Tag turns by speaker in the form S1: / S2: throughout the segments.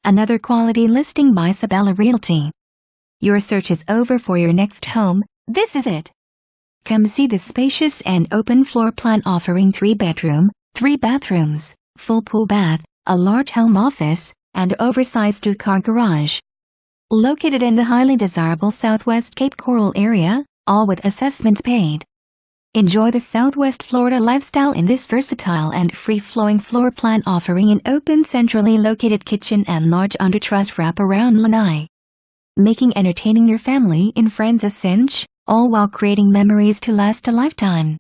S1: another quality listing by Sabella Realty. Your search is over for your next home. This is it. Come see the spacious and open floor plan offering 3-bedroom, 3 bathrooms, full pool bath, a large home office, and oversized 2-car garage. Located in the highly desirable Southwest Cape Coral area, all with assessments paid. Enjoy the Southwest Florida lifestyle in this versatile and free-flowing floor plan offering an open centrally located kitchen and large under-truss wraparound lanai. Making entertaining your family and friends a cinch, all while creating memories to last a lifetime.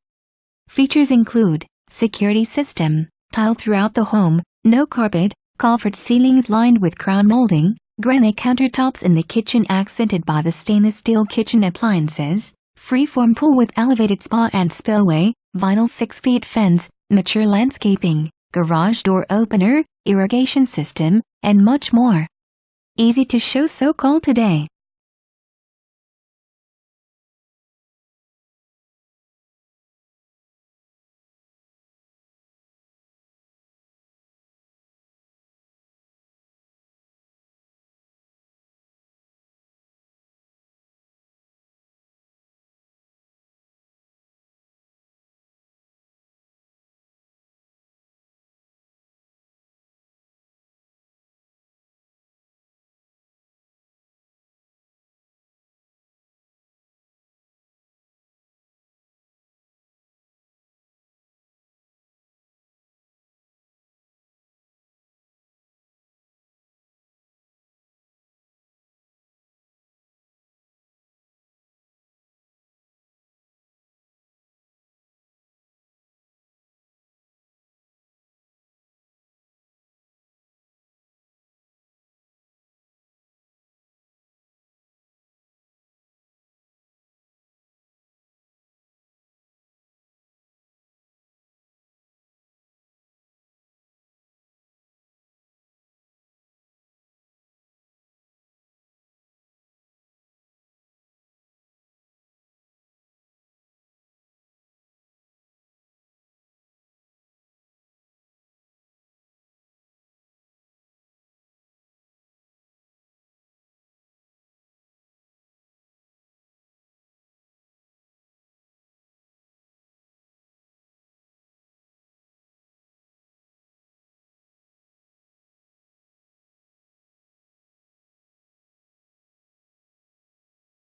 S1: Features include security system, tile throughout the home, no carpet, coffered ceilings lined with crown molding, granite countertops in the kitchen accented by the stainless steel kitchen appliances, freeform pool with elevated spa and spillway, vinyl 6-feet fence, mature landscaping, garage door opener, irrigation system, and much more. Easy to show, so call today.